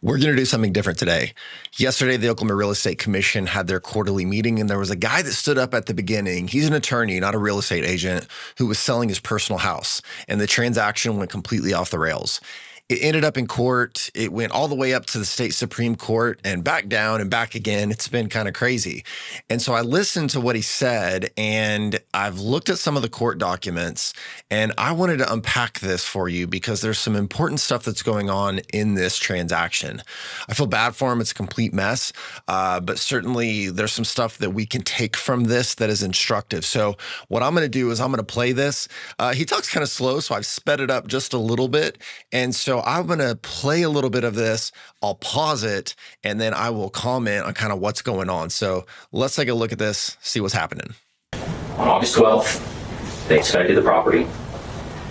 We're going to do something different today. Yesterday, the Oklahoma Real Estate Commission had their quarterly meeting, and there was a guy that stood up at the beginning. He's an attorney, not a real estate agent, who was selling his personal house, and the transaction went completely off the rails. It ended up in court. It went all the way up to the state Supreme Court and back down and back again. It's been kind of crazy. And so I listened to what he said, and I've looked at some of the court documents, and I wanted to unpack this for you because there's some important stuff that's going on in this transaction. I feel bad for him. It's a complete mess, but certainly there's some stuff that we can take from this that is instructive. So what I'm going to do is I'm going to play this. He talks kind of slow, so I've sped it up just a little bit. And so I'm going to play a little bit of this. I'll pause it, and then I will comment on kind of what's going on. So let's take a look at this, see what's happening. On August 12th, they inspected the property.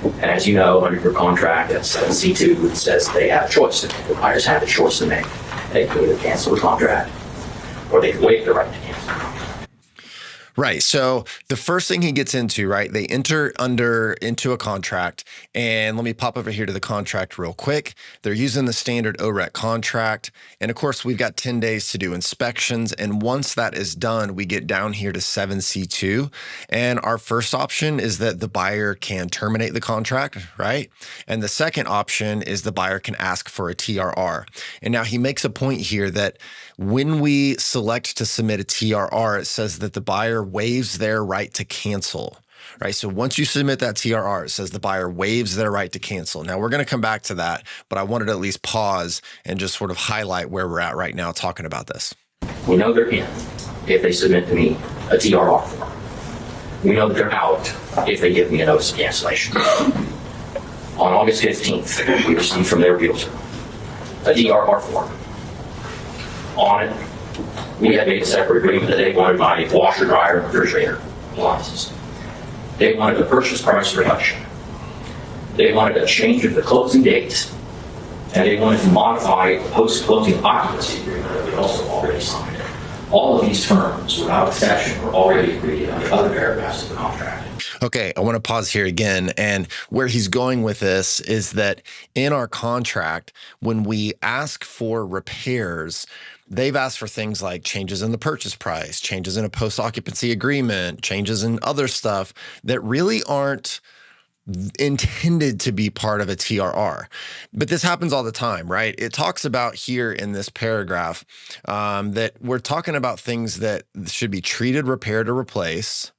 And as you know, under your contract at 7C2, it says they have a choice. The buyers have a choice to make. They can either cancel the contract or they can waive the right to cancel the contract. Right. So the first thing he gets into, right, they enter into a contract, and let me pop over here to the contract real quick. They're using the standard OREC contract. And of course, we've got 10 days to do inspections. And once that is done, we get down here to 7C2. And our first option is that the buyer can terminate the contract, right? And the second option is the buyer can ask for a TRR. And now he makes a point here that when we select to submit a TRR, it says that the buyer waives their right to cancel, right? So once you submit that TRR, it says the buyer waives their right to cancel. Now we're going to come back to that, but I wanted to at least pause and just sort of highlight where we're at right now talking about this. We know they're in if they submit to me a TRR form. We know that they're out if they give me a notice of cancellation. On August 15th, we received from their realtor a TRR form. On it, we had made a separate agreement that they wanted my washer, dryer, and refrigerator appliances. They wanted a purchase price reduction. They wanted a change of the closing date. And they wanted to modify the post-closing occupancy agreement that we also already signed. All of these terms, without exception, were already agreed under other paragraphs of the contract. Okay, I want to pause here again. And where he's going with this is that in our contract, when we ask for repairs, they've asked for things like changes in the purchase price, changes in a post-occupancy agreement, changes in other stuff that really aren't intended to be part of a TRR. But this happens all the time, right? It talks about here in this paragraph that we're talking about things that should be treated, repaired, or replaced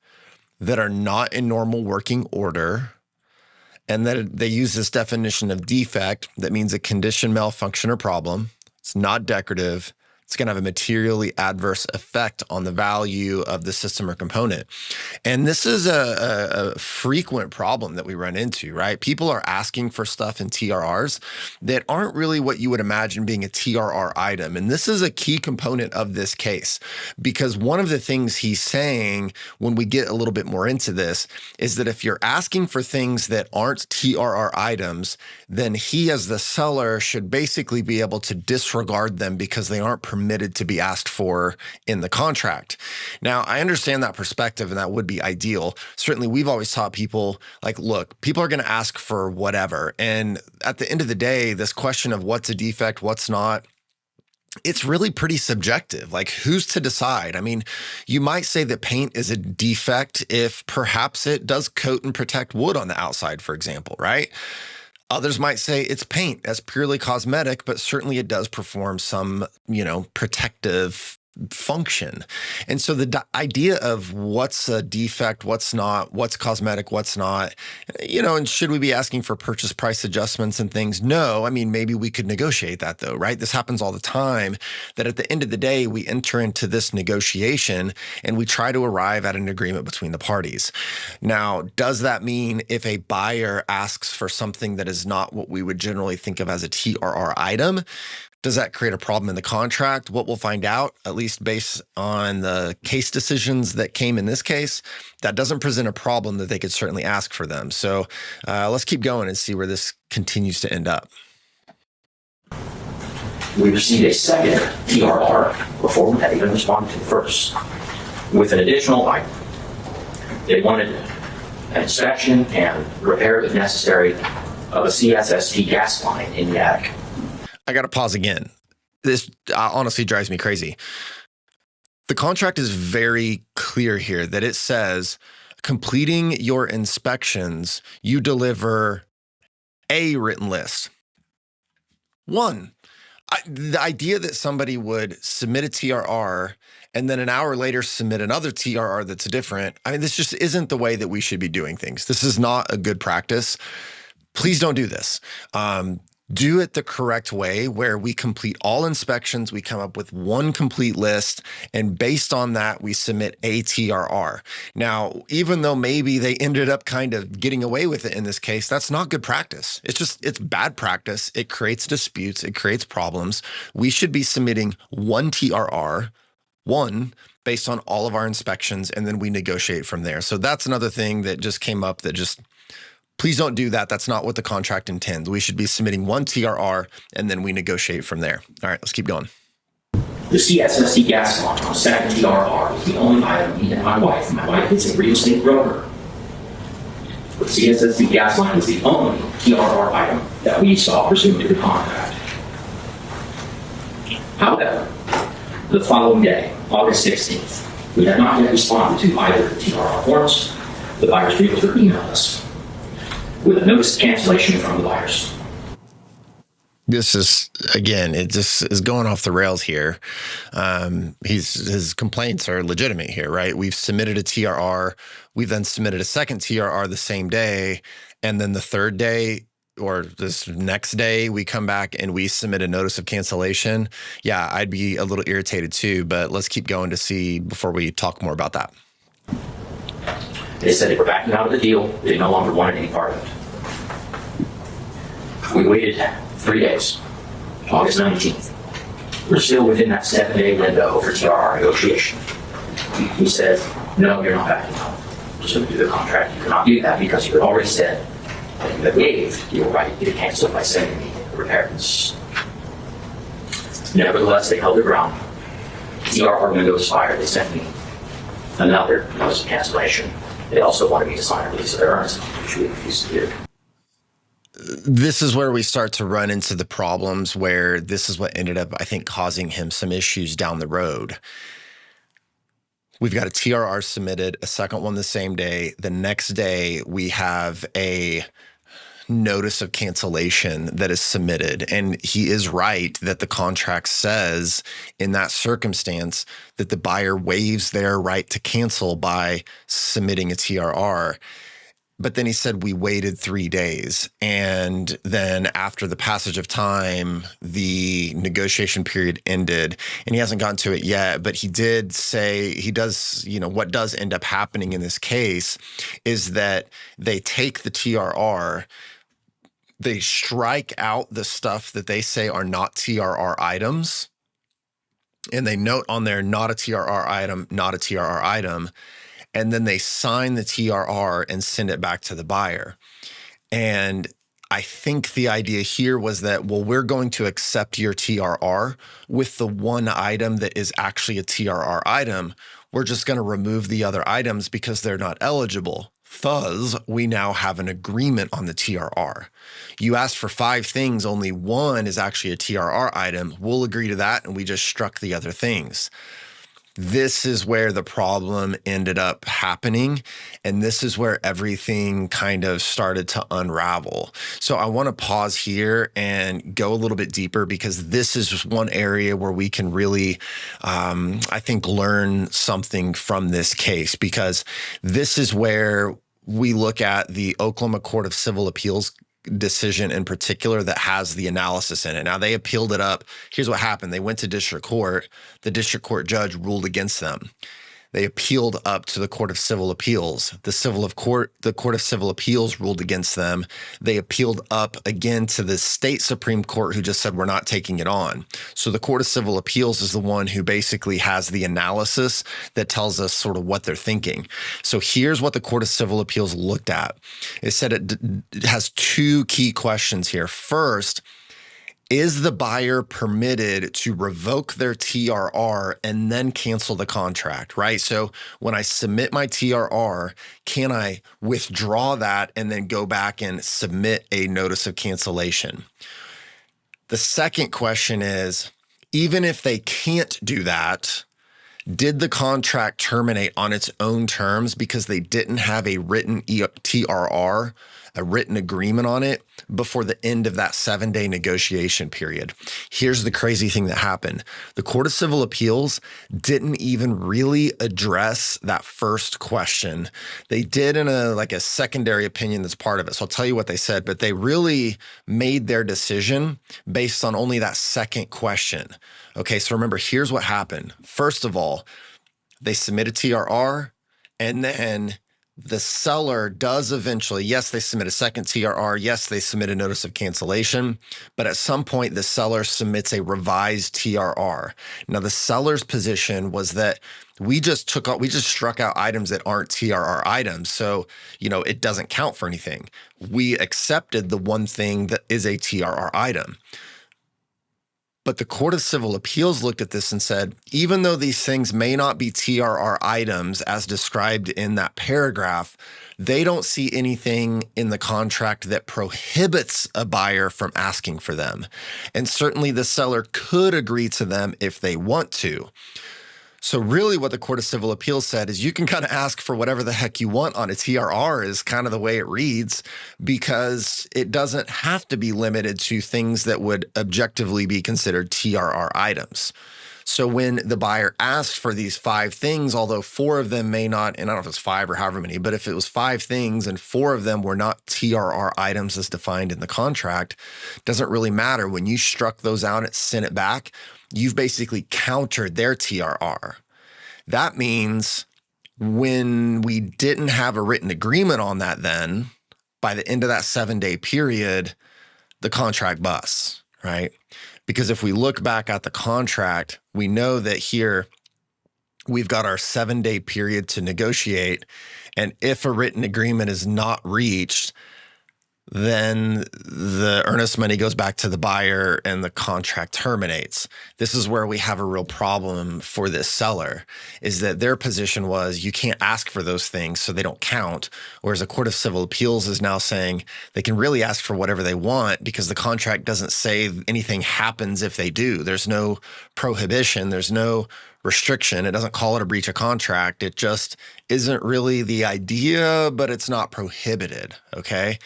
that are not in normal working order, and that they use this definition of defect. That means a condition, malfunction, or problem. It's not decorative. It's going to have a materially adverse effect on the value of the system or component. And this is a frequent problem that we run into, right? People are asking for stuff in TRRs that aren't really what you would imagine being a TRR item. And this is a key component of this case, because one of the things he's saying when we get a little bit more into this is that if you're asking for things that aren't TRR items, then he as the seller should basically be able to disregard them because they aren't permitted to be asked for in the contract. Now, I understand that perspective, and that would be ideal. Certainly, we've always taught people, like, look, people are going to ask for whatever. And at the end of the day, this question of what's a defect, what's not, it's really pretty subjective. Like, who's to decide? I mean, you might say that paint is a defect if perhaps it does coat and protect wood on the outside, for example, right? Others might say it's paint, that's purely cosmetic, but certainly it does perform some, protective function. And so the idea of what's a defect, what's not, what's cosmetic, what's not, and should we be asking for purchase price adjustments and things? No, I mean, maybe we could negotiate that though, right? This happens all the time, that at the end of the day, we enter into this negotiation and we try to arrive at an agreement between the parties. Now, does that mean if a buyer asks for something that is not what we would generally think of as a TRR item, does that create a problem in the contract? What we'll find out, at least based on the case decisions that came in this case, that doesn't present a problem that they could certainly ask for them. So let's keep going and see where this continues to end up. We received a second TRR before we had even responded to the first with an additional item. They wanted an inspection and repair, if necessary, of a CSST gas line in the attic. I got to pause again. this honestly drives me crazy. The contract is very clear here that it says completing your inspections, you deliver a written list. One, the idea that somebody would submit a TRR and then an hour later submit another TRR that's different, I mean, this just isn't the way that we should be doing things. This is not a good practice. Please don't do this. Do it the correct way where we complete all inspections, we come up with one complete list, and based on that, we submit a TRR. Now, even though maybe they ended up kind of getting away with it in this case, that's not good practice. It's bad practice. It creates disputes, it creates problems. We should be submitting one TRR, one based on all of our inspections, and then we negotiate from there. So that's another thing that just came up that just please don't do that. That's not what the contract intends. We should be submitting one TRR and then we negotiate from there. All right, let's keep going. The CSSC gas line, second TRR, is the only item me and my wife is a real estate broker. The CSSC gas line is the only TRR item that we saw pursuant to the contract. However, the following day, August 16th, we had not yet responded to either of the TRR forms. The buyer's realtor emailed us with a notice of cancellation from the buyers. This is, again, it just is going off the rails here. His complaints are legitimate here, right? We've submitted a TRR. We've then submitted a second TRR the same day. And then the third day or this next day, we come back and we submit a notice of cancellation. Yeah, I'd be a little irritated too, but let's keep going to see before we talk more about that. They said they were backing out of the deal. They no longer wanted any part of it. We waited 3 days, August 19th. We're still within that 7-day window for TRR negotiation. He said, no, you're not backing out. Pursuant to the contract, you cannot do that because you had already said that you had waived your right to cancel by sending me the repairs. Nevertheless, they held their ground. TRR window expired. They sent me another notice of cancellation. They also wanted me to sign a release of their earnest, which we refused to do. This is where we start to run into the problems where this is what ended up, I think, causing him some issues down the road. We've got a TRR submitted, a second one the same day. The next day, we have a notice of cancellation that is submitted. And he is right that the contract says in that circumstance that the buyer waives their right to cancel by submitting a TRR. But then he said we waited 3 days. And then after the passage of time, the negotiation period ended. And he hasn't gotten to it yet, but he did say he does, what does end up happening in this case is that they take the TRR, they strike out the stuff that they say are not TRR items. And they note on there, not a TRR item, not a TRR item. And then they sign the TRR and send it back to the buyer. And I think the idea here was that, well, we're going to accept your TRR with the one item that is actually a TRR item. We're just going to remove the other items because they're not eligible. Thus, we now have an agreement on the TRR. You asked for 5 things, only one is actually a TRR item. We'll agree to that, and we just struck the other things. This is where the problem ended up happening, and this is where everything kind of started to unravel. So I want to pause here and go a little bit deeper because this is just one area where we can really, I think, learn something from this case, because this is where we look at the Oklahoma Court of Civil Appeals decision in particular that has the analysis in it. Now, they appealed it up. Here's what happened. They went to district court. The district court judge ruled against them. They appealed up to the Court of Civil Appeals. The Court of Civil Appeals ruled against them. They appealed up again to the state Supreme Court, who just said, we're not taking it on. So the Court of Civil Appeals is the one who basically has the analysis that tells us sort of what they're thinking. So here's what the Court of Civil Appeals looked at. It said it has 2 key questions here. First, is the buyer permitted to revoke their TRR and then cancel the contract, right? So when I submit my TRR, can I withdraw that and then go back and submit a notice of cancellation? The second question is even if they can't do that, did the contract terminate on its own terms because they didn't have a written TRR, a written agreement on it before the end of that 7-day negotiation period? Here's the crazy thing that happened. The Court of Civil Appeals didn't even really address that first question. They did in a secondary opinion that's part of it. So I'll tell you what they said, but they really made their decision based on only that second question. Okay, so remember, here's what happened. First of all, they submit a TRR, and then the seller does eventually, yes, they submit a second TRR. Yes, they submit a notice of cancellation, but at some point the seller submits a revised TRR. Now, the seller's position was that we just struck out items that aren't TRR items. So, it doesn't count for anything. We accepted the one thing that is a TRR item. But the Court of Civil Appeals looked at this and said, even though these things may not be TRR items as described in that paragraph, they don't see anything in the contract that prohibits a buyer from asking for them. And certainly the seller could agree to them if they want to. So really what the Court of Civil Appeals said is you can kind of ask for whatever the heck you want on a TRR is kind of the way it reads, because it doesn't have to be limited to things that would objectively be considered TRR items. So when the buyer asked for these 5 things, although 4 of them may not, and I don't know if it's 5 or however many, but if it was 5 things and 4 of them were not TRR items as defined in the contract, doesn't really matter. When you struck those out and sent it back, you've basically countered their TRR. That means when we didn't have a written agreement on that, then by the end of that 7-day period, the contract busts, right? Because if we look back at the contract, we know that here we've got our 7-day period to negotiate. And if a written agreement is not reached, then the earnest money goes back to the buyer and the contract terminates. This is where we have a real problem for this seller, is that their position was you can't ask for those things, so they don't count. Whereas the Court of Civil Appeals is now saying they can really ask for whatever they want because the contract doesn't say anything happens if they do. There's no prohibition. There's no restriction. It doesn't call it a breach of contract. It just isn't really the idea, but it's not prohibited. Okay.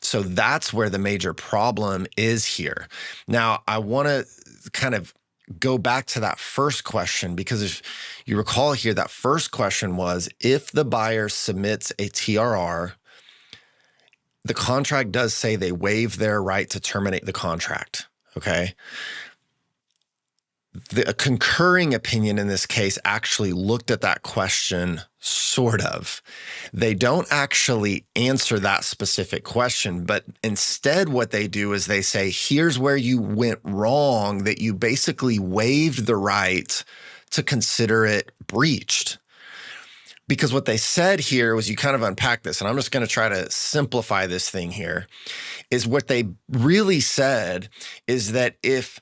So that's where the major problem is here. Now, I want to kind of go back to that first question, because if you recall here, that first question was if the buyer submits a TRR, the contract does say they waive their right to terminate the contract. Okay. The concurring opinion in this case actually looked at that question, sort of. They don't actually answer that specific question, but instead what they do is they say, here's where you went wrong, that you basically waived the right to consider it breached. Because what they said here was, you kind of unpack this, and I'm just going to try to simplify this thing here, is what they really said is that if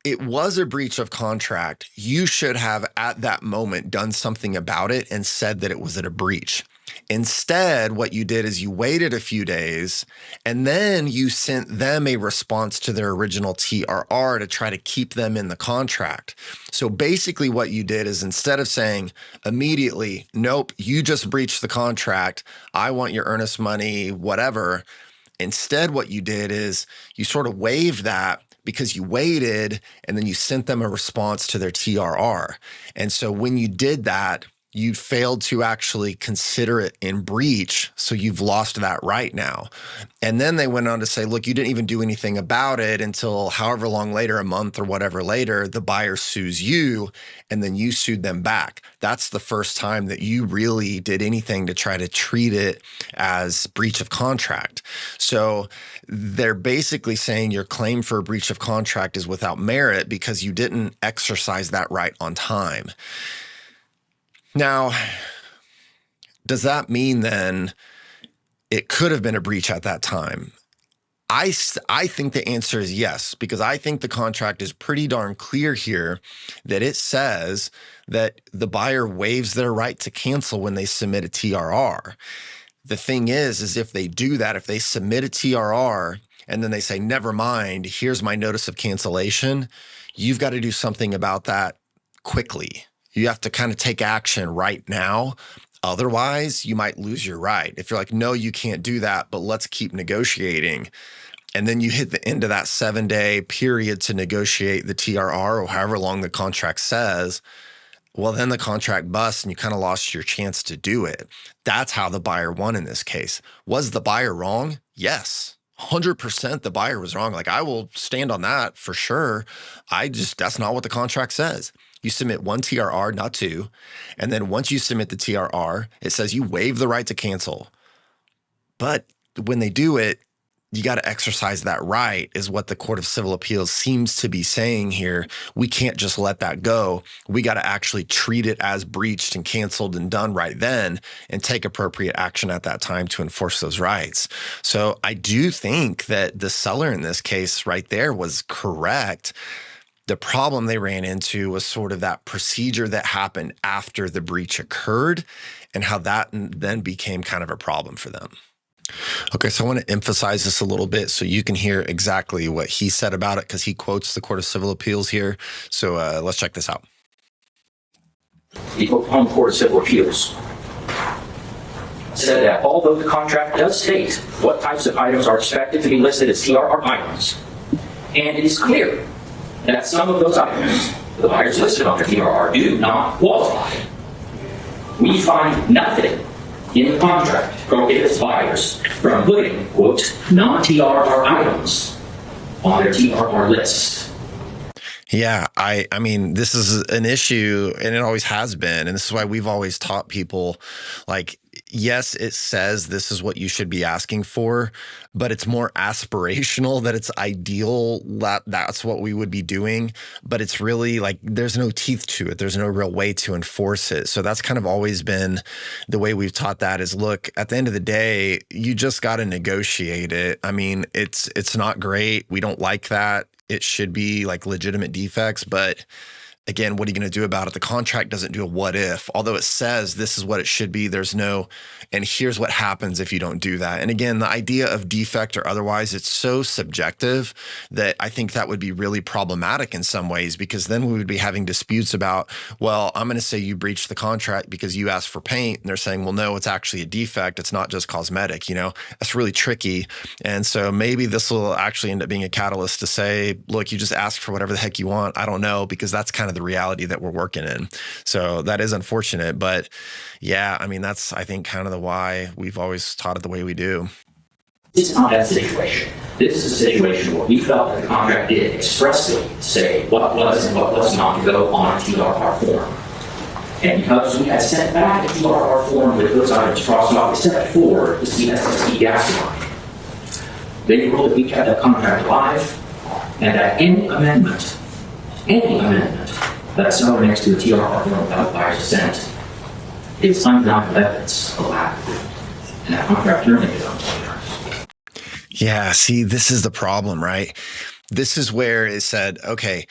it was a breach of contract, you should have at that moment done something about it and said that it was a breach. Instead, what you did is you waited a few days and then you sent them a response to their original TRR to try to keep them in the contract. So basically what you did is, instead of saying immediately, nope, you just breached the contract, I want your earnest money, whatever. Instead, what you did is you sort of waived that because you waited and then you sent them a response to their TRR. And so when you did that, you failed to actually consider it in breach. So you've lost that right now. And then they went on to say, look, you didn't even do anything about it until however long later, a month or whatever later, the buyer sues you and then you sued them back. That's the first time that you really did anything to try to treat it as breach of contract. So they're basically saying your claim for a breach of contract is without merit because you didn't exercise that right on time. Now, does that mean then it could have been a breach at that time? I think the answer is yes, because I think the contract is pretty darn clear here that it says that the buyer waives their right to cancel when they submit a TRR. The thing is if they do that, if they submit a TRR and then they say, never mind, here's my notice of cancellation, you've got to do something about that quickly. You have to kind of take action right now. Otherwise, you might lose your right. If you're like, no, you can't do that, but let's keep negotiating. And then you hit the end of that 7-day period to negotiate the TRR or however long the contract says. Well, then the contract busts and you kind of lost your chance to do it. That's how the buyer won in this case. Was the buyer wrong? Yes. 100% the buyer was wrong. Like, I will stand on that for sure. That's not what the contract says. You submit one TRR, not two. And then once you submit the TRR, it says you waive the right to cancel. But when they do it, you got to exercise that right, is what the Court of Civil Appeals seems to be saying here. We can't just let that go. We got to actually treat it as breached and canceled and done right then, and take appropriate action at that time to enforce those rights. So I do think that the seller in this case right there was correct. The problem they ran into was sort of that procedure that happened after the breach occurred, and how that then became kind of a problem for them. Okay, so I want to emphasize this a little bit so you can hear exactly what he said about it, because he quotes the Court of Civil Appeals here. So let's check this out. The Oklahoma Court of Civil Appeals said that although the contract does state what types of items are expected to be listed as TRR items, and it is clear that some of those items the buyers listed on the TRR do not qualify, we find nothing in the contract prohibits buyers from putting, quote, non-TRR items on their TRR list. Yeah, I mean, this is an issue, and it always has been. And this is why we've always taught people, like, yes, it says this is what you should be asking for, but it's more aspirational that it's ideal that that's what we would be doing. But it's really like there's no teeth to it. There's no real way to enforce it. So that's kind of always been the way we've taught that is, look, at the end of the day, you just got to negotiate it. I mean, it's not great. We don't like that. It should be like legitimate defects, but again, what are you going to do about it? The contract doesn't do a what if, although it says this is what it should be. There's no, and here's what happens if you don't do that. And again, the idea of defect or otherwise, it's so subjective that I think that would be really problematic in some ways, because then we would be having disputes about, well, I'm going to say you breached the contract because you asked for paint. And they're saying, well, no, it's actually a defect. It's not just cosmetic. You know, that's really tricky. And so maybe this will actually end up being a catalyst to say, look, you just ask for whatever the heck you want. I don't know, because that's kind of the reality that we're working in. So that is unfortunate, but yeah, I mean, that's, I think, kind of the why we've always taught it the way we do. It's not that situation. This is a situation where we felt that the contract did expressly say what was and what was not to go on a TRR form. And because we had sent back a TRR form with those items crossed off, except for the CSSD gas line, they ruled that we kept that contract alive, and that any amendment that seller next to a TRR form without buyer's consent is undeniable evidence of lack of, and that contract terminated on TRRs. Yeah, see, this is the problem, right? This is where it said, okay,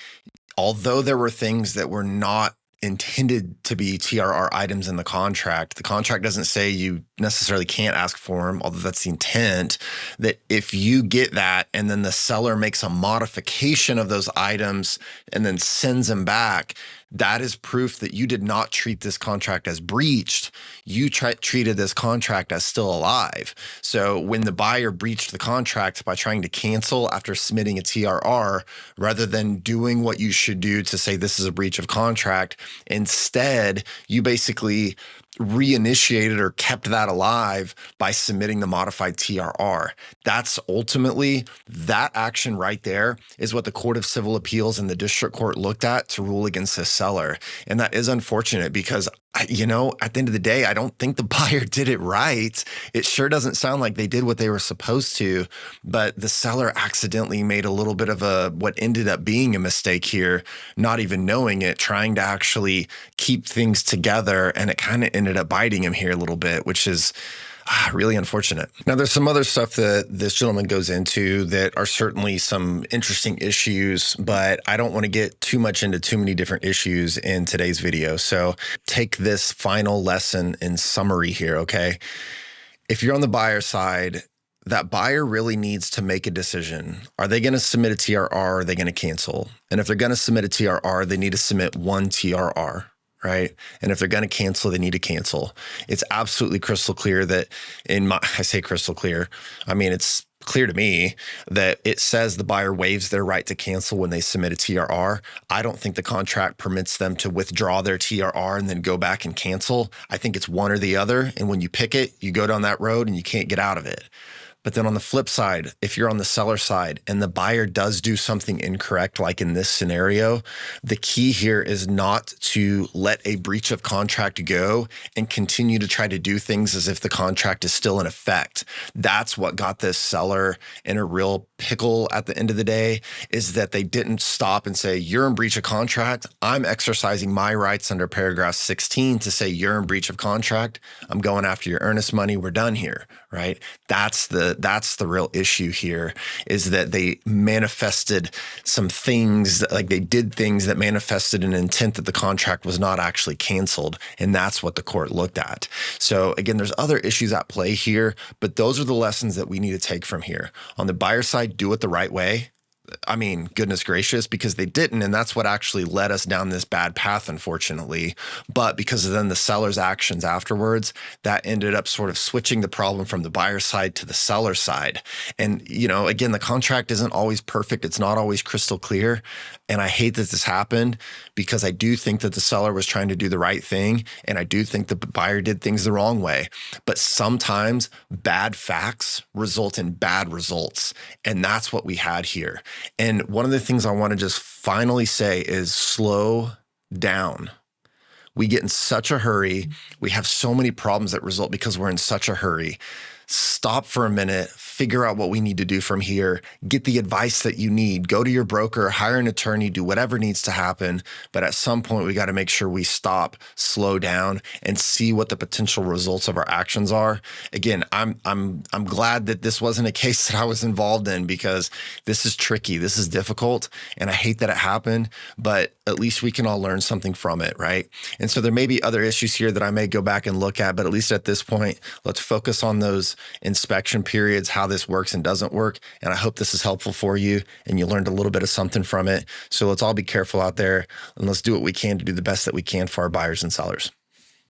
although there were things that were not intended to be TRR items in the contract doesn't say you necessarily can't ask for them, although that's the intent, that if you get that and then the seller makes a modification of those items and then sends them back, that is proof that you did not treat this contract as breached. You treated this contract as still alive. So when the buyer breached the contract by trying to cancel after submitting a TRR, rather than doing what you should do to say this is a breach of contract, instead, you basically reinitiated or kept that alive by submitting the modified TRR. That's ultimately, that action right there is what the Court of Civil Appeals and the district court looked at to rule against the seller. And that is unfortunate because, you know, at the end of the day, I don't think the buyer did it right. It sure doesn't sound like they did what they were supposed to, but the seller accidentally made a little bit of what ended up being a mistake here, not even knowing it, trying to actually keep things together. And it kind of ended up biting him here a little bit, which is really unfortunate. Now, there's some other stuff that this gentleman goes into that are certainly some interesting issues, but I don't want to get too much into too many different issues in today's video. So take this final lesson in summary here, okay? If you're on the buyer side, that buyer really needs to make a decision. Are they going to submit a TRR or are they going to cancel? And if they're going to submit a TRR, they need to submit one TRR, right? And if they're going to cancel, they need to cancel. It's absolutely crystal clear that I say crystal clear, I mean, it's clear to me that it says the buyer waives their right to cancel when they submit a TRR. I don't think the contract permits them to withdraw their TRR and then go back and cancel. I think it's one or the other. And when you pick it, you go down that road and you can't get out of it. But then on the flip side, if you're on the seller side and the buyer does do something incorrect, like in this scenario, the key here is not to let a breach of contract go and continue to try to do things as if the contract is still in effect. That's what got this seller in a real pickle at the end of the day, is that they didn't stop and say, you're in breach of contract. I'm exercising my rights under paragraph 16 to say you're in breach of contract. I'm going after your earnest money. We're done here, right? That's the real issue here, is that they manifested some things, like they did things that manifested an intent that the contract was not actually canceled. And that's what the court looked at. So again, there's other issues at play here, but those are the lessons that we need to take from here. On the buyer side, do it the right way. I mean, goodness gracious, because they didn't. And that's what actually led us down this bad path, unfortunately. But because of then the seller's actions afterwards, that ended up sort of switching the problem from the buyer side to the seller side. And, again, the contract isn't always perfect. It's not always crystal clear. And I hate that this happened, because I do think that the seller was trying to do the right thing. And I do think the buyer did things the wrong way. But sometimes bad facts result in bad results. And that's what we had here. And one of the things I want to just finally say is slow down. We get in such a hurry. We have so many problems that result because we're in such a hurry. Stop for a minute, figure out what we need to do from here, get the advice that you need, go to your broker, hire an attorney, do whatever needs to happen. But at some point, we got to make sure we stop, slow down, and see what the potential results of our actions are. Again, I'm glad that this wasn't a case that I was involved in, because this is tricky, this is difficult, and I hate that it happened, but at least we can all learn something from it, right? And so there may be other issues here that I may go back and look at, but at least at this point, let's focus on those inspection periods, how this works and doesn't work. And I hope this is helpful for you and you learned a little bit of something from it. So let's all be careful out there, and let's do what we can to do the best that we can for our buyers and sellers.